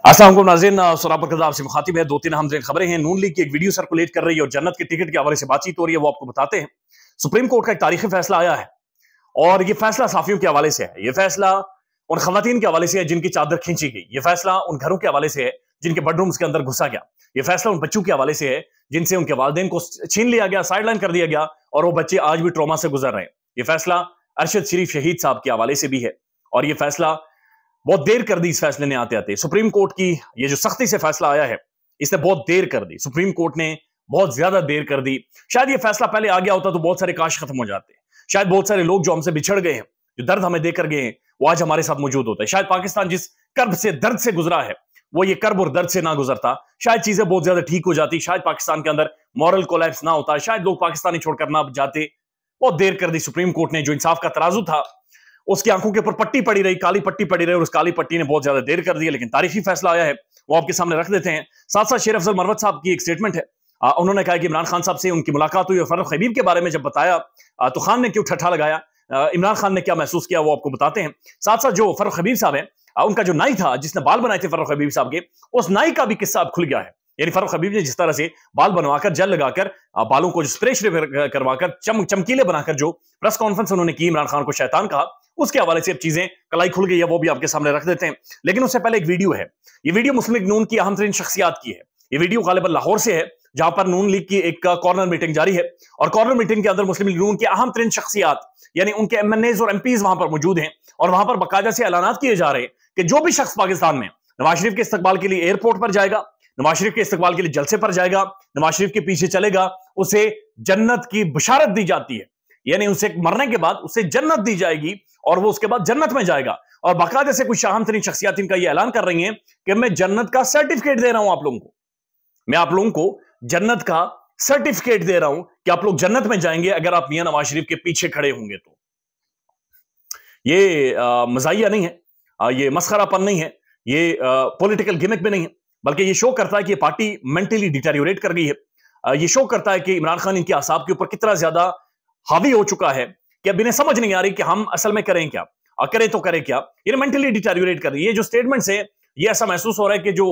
अस्सलाम वालेकुम नाज़रीन, सुराब बरकत आपसे मुखातिब है। दो तीन अहम खबरें हैं। नून लीग की एक वीडियो सर्कुलेट कर रही है और जन्नत के टिकट के हवाले से बातचीत हो रही है, वो आपको बताते हैं। सुप्रीम कोर्ट का एक तारीखी फैसला आया है और ये फैसला साफियों के हवाले से है। ये फैसला उन खवातीन के हवाले से है जिनकी चादर खींची गई। ये फैसला उन घरों के हवाले से है जिनके बेडरूम्स के अंदर घुसा गया। ये फैसला उन बच्चों के हवाले से है जिनसे उनके वालिदैन को छीन लिया गया, साइडलाइन कर दिया गया और वो बच्चे आज भी ट्रॉमा से गुजर रहे हैं। ये फैसला अरशद शरीफ शहीद साहब के हवाले से भी है और ये फैसला बहुत देर कर दी। इस फैसले ने आते आते सुप्रीम कोर्ट की ये जो सख्ती से फैसला आया है, इसने बहुत देर कर दी। सुप्रीम कोर्ट ने बहुत ज्यादा देर कर दी। शायद ये फैसला पहले आ गया होता तो बहुत सारे काश खत्म हो जाते। शायद बहुत सारे लोग जो हमसे बिछड़ गए हैं, जो दर्द हमें देकर गए हैं, वो आज हमारे साथ मौजूद होता है। शायद पाकिस्तान जिस कर्ब से दर्द से गुजरा है, वो ये कर्ब और दर्द से ना गुजरता। शायद चीजें बहुत ज्यादा ठीक हो जाती। शायद पाकिस्तान के अंदर मॉरल कोलैप्स ना होता। शायद लोग पाकिस्तानी छोड़कर ना जाते। बहुत देर कर दी सुप्रीम कोर्ट ने। जो इंसाफ का तराजू था उसकी आंखों के ऊपर पट्टी पड़ी रही, काली पट्टी पड़ी रही और उस काली पट्टी ने बहुत ज्यादा देर कर दी। लेकिन तारीखी फैसला आया है, वो आपके सामने रख देते हैं। साथ साथ शेर अफजल मरवत साहब की एक स्टेटमेंट है। उन्होंने कहा कि इमरान खान साहब से उनकी मुलाकात हुई और फर्रुख हबीब के बारे में जब बताया तो खान ने क्यों ठट्ठा लगाया, इमरान खान ने क्या महसूस किया, वो आपको बताते हैं। साथ साथ जो फर्रुख हबीब साहब है, उनका जो नाई था जिसने बाल बनाए थे फर्रुख हबीब साहब के, उस नाई का भी किस्सा अब खुल गया है। यानी फर्रुख हबीब ने जिस तरह से बाल बनवाकर, जेल लगाकर, बालों को स्प्रे करवाकर, चमकीले बनाकर जो प्रेस कॉन्फ्रेंस उन्होंने की, इमरान खान को शैतान कहा, उसके हवाले से अब चीजें कलाई खुल गई है, वो भी आपके सामने रख देते हैं। लेकिन उससे पहले एक वीडियो है। ये वीडियो मुस्लिम लीग नून की अहम तरीन शख्सियात की है। ये वीडियो गालिबन लाहौर से है, जहां पर नून लीग की एक कॉर्नर मीटिंग जारी है और कॉर्नर मीटिंग के अंदर मुस्लिम लीग नून की अहम तरीन शख्सियात यानी उनके एमएनएज और एमपीज वहां पर मौजूद हैं और वहां पर बाकायदा से ऐलानात किए जा रहे हैं कि जो भी शख्स पाकिस्तान में नवाज शरीफ के इस्तकबाल के लिए एयरपोर्ट पर जाएगा, नवाज शरीफ के इस्तकबाल के लिए जलसे पर जाएगा, नवाज शरीफ के पीछे चलेगा, उसे जन्नत की बशारत दी जाती है। यानी उसे मरने के बाद उसे जन्नत दी जाएगी और वो उसके बाद जन्नत में जाएगा। और बाकायदा से कुछ अहम तरीन शख्सियात इनका ये ऐलान कर रही हैं कि मैं जन्नत का सर्टिफिकेट दे रहा हूं आप लोगों को। मैं आप लोगों को जन्नत का सर्टिफिकेट दे रहा हूं कि आप लोग जन्नत में जाएंगे अगर आप मियां नवाज शरीफ के पीछे खड़े होंगे तो। ये मजाहिया नहीं है, ये मस्खरापन नहीं है, ये पॉलिटिकल गिमिक भी नहीं है, बल्कि ये शो करता है कि ये पार्टी मेंटली डिटेरियोरेट कर गई है। ये शो करता है कि इमरान खान इनके आसाब के ऊपर कितना ज्यादा हावी हो चुका है कि अब इन्हें समझ नहीं आ रही कि हम असल में करें क्या, करें तो करें क्या। ये मेंटली डिटेरियोरेट कर रही है। ये जो स्टेटमेंट्स है, ये ऐसा महसूस हो रहा है कि जो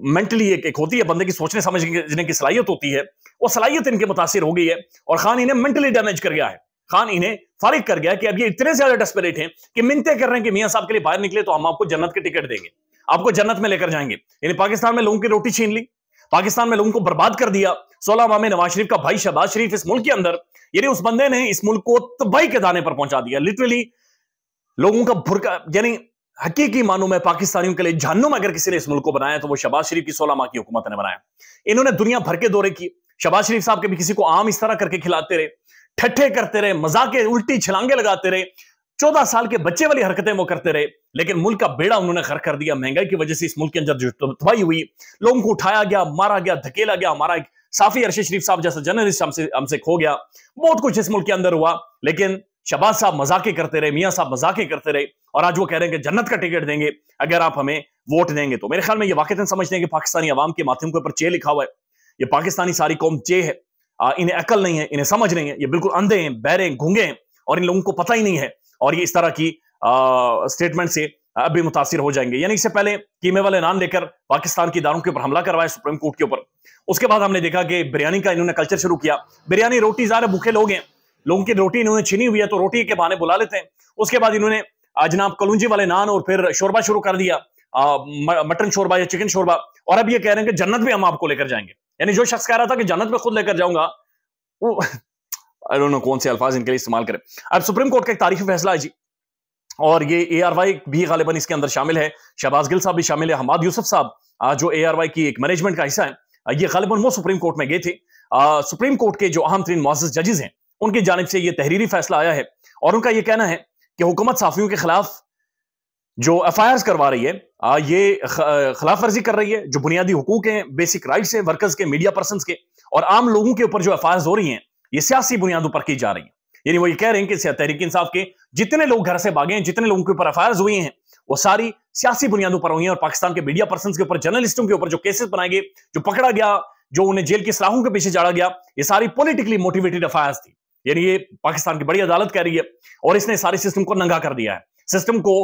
मेंटली एक होती है बंदे की सोचने समझने की सलाहियत होती है, वो सलाहियत इनके मुतासिर हो गई है और खान इन्हें मेंटली डैमेज कर गया है। खान इन्हें फारिग कर गया कि अब ये इतने ज्यादा डेस्परेट हैं कि मिन्नतें कर रहे हैं कि मियां साहब के लिए बाहर निकले तो हम आपको जन्नत के टिकट देंगे, आपको जन्नत में लेकर जाएंगे। यानी पाकिस्तान में लोगों की रोटी छीन ली, पाकिस्तान में लोगों को बर्बाद कर दिया। 16 माह में नवाज शरीफ का भाई शहबाज शरीफ इस मुल्क के अंदर, यानी उस बंदे ने इस मुल्क को तबाही के दाने पर पहुंचा दिया। लिटरली लोगों का भुरका, यानी हकीकी मानों में पाकिस्तानियों के लिए जहन्नुम अगर किसी ने इस मुल्क को बनाया तो वो शहबाज शरीफ की 16 माह की हुकूमत ने बनाया। इन्होंने दुनिया भर के दौरे किए। शहबाज शरीफ साहब कभी किसी को आम इस तरह करके खिलाते रहे, ठट्ठे करते रहे, मजाके उल्टी छलांगे लगाते रहे, 14 साल के बच्चे वाली हरकतें वो करते रहे, लेकिन मुल्क का बेड़ा उन्होंने गर्क कर दिया। महंगाई की वजह से इस मुल्क के अंदर जो तबाही हुई, लोगों को उठाया गया, मारा गया, धकेला गया। हमारा एक साफी अरशद शरीफ साहब जैसा जर्नलिस्ट हमसे खो गया। बहुत कुछ इस मुल्क के अंदर हुआ, लेकिन शहबाज साहब मजाके करते रहे, मियां साहब मजाके करते रहे और आज वो कह रहे हैं कि जन्नत का टिकट देंगे अगर आप हमें वोट देंगे तो। मेरे ख्याल में ये वाकईतन समझते हैं कि पाकिस्तानी अवाम के माथे के ऊपर चे लिखा हुआ है। ये पाकिस्तानी सारी कौम चे है। इन्हें अकल नहीं है, इन्हें समझ नहीं है, ये बिल्कुल अंधे हैं, बहरे हैं, गूंगे हैं और इन लोगों को पता ही नहीं है और ये इस तरह की स्टेटमेंट से अभी मुतासिर हो जाएंगे। यानी इससे पहले कीमे वाले नान लेकर पाकिस्तान की इदारों के ऊपर हमला करवाया सुप्रीम कोर्ट के ऊपर। उसके बाद हमने देखा कि बिरयानी का इन्होंने कल्चर शुरू किया। बिरयानी रोटी, ज़ाहिर भूखे लोग हैं, लोगों की रोटी इन्होंने छीनी हुई है तो रोटी के बहाने बुला लेते हैं। उसके बाद इन्होंने जनाब कलूंजी वाले नान और फिर शोरबा शुरू कर दिया, मटन शोरबा या चिकन शोरबा, और अब ये कह रहे हैं कि जन्नत भी हम आपको लेकर जाएंगे। यानी जो शख्स कह रहा था कि जन्नत में खुद लेकर जाऊंगा, वो आई डोंट नो कौन से अल्फाज इनके लिए इस्तेमाल करें। अब सुप्रीम कोर्ट का एक तारीखी फैसला है जी, और ये ARY भी गालिबन इसके अंदर शामिल है, शहबाज गिल साहब भी शामिल है, हमाद यूसुफ साहब जो ARY की एक मैनेजमेंट का हिस्सा है, ये गालिबन वो सुप्रीम कोर्ट में गए थे। सुप्रीम कोर्ट के जो अहम तरीन मुअज़्ज़ज़ जजेस हैं उनकी जानिब से ये तहरीरी फैसला आया है और उनका ये कहना है कि हुकूमत साफियों के खिलाफ जो FIRs करवा रही है, ये खिलाफ वर्जी कर रही है जो बुनियादी हुकूक हैं, बेसिक राइट्स हैं वर्कर्स के, मीडिया पर्सन्स के और आम लोगों के ऊपर जो FIRs हो रही हैं, ये सियासी बुनियादों पर की जा रही है। यानी वो ये कह रहे हैं कि तहरीक इंसाफ के जितने लोग घर से भागे हैं, जितने लोगों के ऊपर FIRs हुई हैं, वो सारी सियासी बुनियादों पर हुई हैं और पाकिस्तान के मीडिया पर्सन्स के ऊपर, जर्नलिस्टों के ऊपर जो केसेस बनाए गए, जो पकड़ा गया, जो उन्हें जेल की सलाखों के पीछे जाड़ा गया, ये सारी पॉलिटिकली मोटिवेटेड FIRs थी। यानी ये पाकिस्तान की बड़ी अदालत कह रही है और इसने सारे सिस्टम को नंगा कर दिया है। सिस्टम को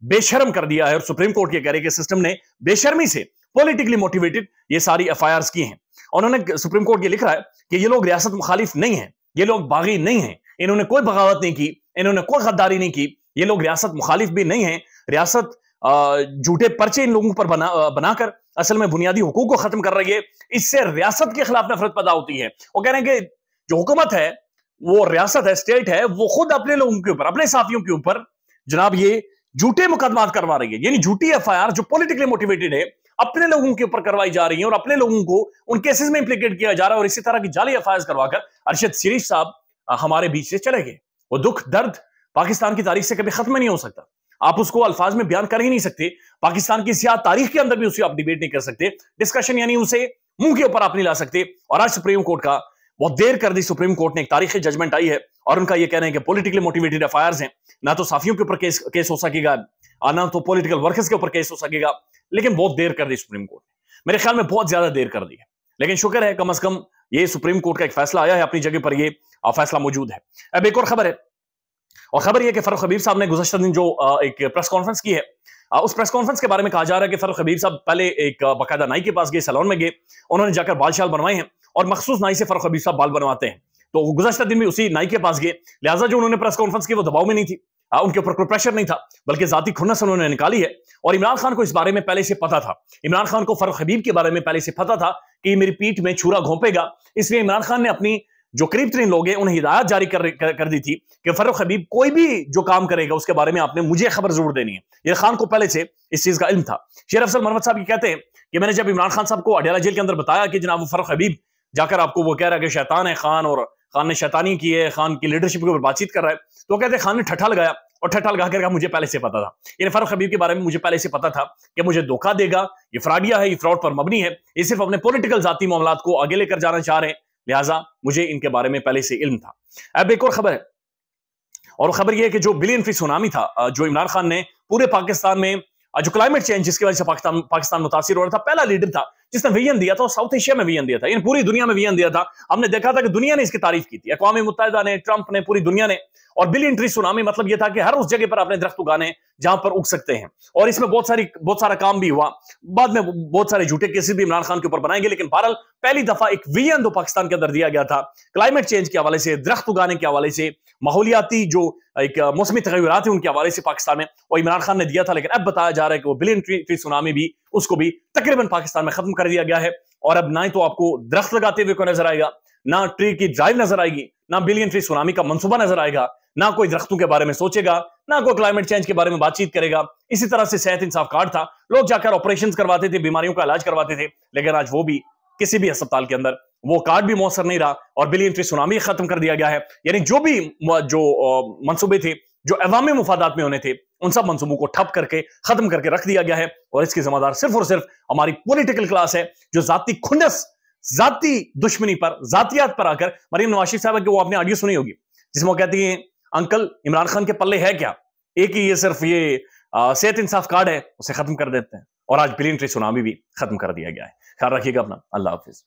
बेशर्म कर दिया है, और सुप्रीम कोर्ट के कह रहे कि सिस्टम ने बेशर्मी से पॉलिटिकली मोटिवेटेड ये सारी एफआईआर की हैं। और उन्होंने सुप्रीम कोर्ट ये लिख रहा है कि ये लोग रियासत मुखालिफ नहीं है, ये लोग बागी नहीं है, इन्होंने कोई बगावत नहीं की, इन्होंने कोई गद्दारी नहीं की, ये लोग रियासत मुखालिफ भी नहीं है। रियासत झूठे पर्चे इन लोगों पर बनाकर असल में बुनियादी हुकूक को खत्म कर रही है। इससे रियासत के खिलाफ नफरत पैदा होती है। वो कह रहे हैं कि जो हुकूमत है, वो रियासत है, स्टेट है, वो खुद अपने लोगों के ऊपर, अपने साथियों के ऊपर जनाब ये झूठे मुकदमात करवा रही है। यानी झूठी एफआईआर जो पॉलिटिकली मोटिवेटेड है, अपने लोगों के ऊपर करवाई जा रही है और अपने लोगों को उन केसेस में इंप्लीकेट किया जा रहा है। और इसी तरह की जाली एफआईआर करवाकर अरशद शरीफ साहब हमारे बीच से चले गए। वो दुख दर्द पाकिस्तान की तारीख से कभी खत्म नहीं हो सकता। आप उसको अल्फाज में बयान कर ही नहीं सकते। पाकिस्तान की सियाह तारीख के अंदर भी उसे आप डिबेट नहीं कर सकते, डिस्कशन यानी उसे मुंह के ऊपर आप नहीं ला सकते। और आज सुप्रीम कोर्ट का बहुत देर कर दी, सुप्रीम कोर्ट ने एक तारीखी जजमेंट आई है और उनका यह कहना है कि पॉलिटिकली मोटिवेटेड एफआईआर हैं, ना तो साफियों के ऊपर केस हो सकेगा, ना तो पॉलिटिकल वर्कर्स के ऊपर केस हो सकेगा। लेकिन बहुत देर कर दी सुप्रीम कोर्ट ने, मेरे ख्याल में बहुत ज्यादा देर कर दी है। लेकिन शुक्र है कम से कम ये सुप्रीम कोर्ट का एक फैसला आया है, अपनी जगह पर ये फैसला मौजूद है। अब एक और खबर है, और खबर यह कि फारूक हबीब साहब ने गुज़श्ता दिन जो एक प्रेस कॉन्फ्रेंस की है, उस प्रेस कॉन्फ्रेंस के बारे में कहा जा रहा है कि फारूक हबीब साहब पहले एक बाकायदा नाई के पास गए, सैलून में गए, उन्होंने जाकर बाल शाल बनवाए हैं और मखसूस नाई से फारूक हबीब साहब बाल बनवाते हैं। तो गुज़श्ता दिन भी उसी नाई के पास गए, लिहाजा जो उन्होंने प्रेस कॉन्फ्रेंस की वो दबाव में नहीं थी, उनके ऊपर कोई प्रेशर नहीं था, बल्कि जाती खुन्नस उन्होंने निकाली है। और इमरान खान को इस बारे में पहले से पता था, इमरान खान को फारूक हबीब के बारे में पहले से पता था कि मेरी पीठ में छुरा घोंपेगा। इसलिए इमरान खान ने अपनी जो करीब तरीन लोग हैं उन्हें हिदायत जारी कर दी थी कि फारूक हबीब कोई भी जो काम करेगा उसके बारे में आपने मुझे खबर जरूर देनी है। ये खान को पहले से इस चीज का इल्म था। शेर अफजल मोहम्मद साहब ये कहते हैं कि मैंने जब इमरान खान साहब को अडयाला जेल के अंदर बताया कि जनाब फारूक हबीब जाकर आपको वो कह रहा है कि शैतान है खान, और खान ने शैतानी की है, खान की लीडरशिप के ऊपर बातचीत कर रहा है, तो कहते हैं खान ने ठट्ठा लगाया और ठट्ठा लगा कर कहा मुझे पहले से पता था, यानी फारूक हबीब के बारे में मुझे पहले से पता था कि मुझे धोखा देगा, ये फ्रॉडिया है, ये फ्रॉड पर मबनी है, ये सिर्फ अपने पॉलिटिकल जाती मामलात को आगे लेकर जाना चाह रहे हैं, लिहाजा मुझे इनके बारे में पहले से इल्म था। अब एक और खबर है, और खबर यह है कि जो बिलियन फी सुनामी था, जो इमरान खान ने पूरे पाकिस्तान में जो क्लाइमेट चेंज जिसकी वजह से पाकिस्तान मुतासिर हो रहा था, पहला लीडर था जिसने विजन दिया था, और साउथ एशिया में विजन दिया था, यानी पूरी दुनिया में विजन दिया था। हमने देखा था कि दुनिया ने इसकी तारीफ की थी, अक़वाम मुत्तहिदा ने, ट्रंप ने, पूरी दुनिया ने। और बिलियन ट्री सुनामी मतलब यह था कि हर उस जगह पर आपने दरख्त उगाने जहां पर उग सकते हैं, और इसमें बहुत सारा काम भी हुआ। बाद में बहुत सारे झूठे केसेस भी इमरान खान के ऊपर बनाएंगे, लेकिन बहरहाल पहली दफा एक विजन जो पाकिस्तान के अंदर दिया गया था क्लाइमेट चेंज के हवाले से, दरख्त उगाने के हवाले से, माहौलियाती जो एक मौसमी तगय्युरात है उनके हवाले से पाकिस्तान में, वो इमरान खान ने दिया था। लेकिन अब बताया जा रहा है कि वो बिलियन ट्री सुनामी भी, उसको भी तकरीबन पाकिस्तान में खत्म कर दिया गया है। और अब ना ही तो आपको दरख्त लगाते हुए कोई नजर आएगा, ना ट्री की ड्राइव नजर आएगी, ना बिलियन ट्री सुनामी का मंसूबा नजर आएगा, ना कोई दरख्तों के बारे में सोचेगा, ना कोई क्लाइमेट चेंज के बारे में बातचीत करेगा। इसी तरह से सेहत इंसाफ कार्ड था, लोग जाकर ऑपरेशन करवाते थे, बीमारियों का इलाज करवाते थे, लेकिन आज वो भी किसी भी अस्पताल के अंदर वो कार्ड भी मौसर नहीं रहा, और बिलियन ट्री सुनामी खत्म कर दिया गया है। यानी जो भी मंसूबे थे जो अवामी मुफादात में होने थे, उन सब मंसूबों को ठप करके खत्म करके रख दिया गया है। और इसकी जिम्मेदार सिर्फ और सिर्फ हमारी पॉलिटिकल क्लास है, जो जाती खुन्नस, जाती दुश्मनी पर, जातियात पर आकर, मरीम नवाज साहब की वो आपने ऑडियो सुनी होगी जिसमें वो कहती है अंकल इमरान खान के पल्ले है क्या, एक ही ये सिर्फ ये सेहत इंसाफ कार्ड है, उसे खत्म कर देते हैं। और आज बिलियन ट्री सुनामी भी खत्म कर दिया गया है। ख्याल रखिएगा अपना, अल्लाह हाफिज।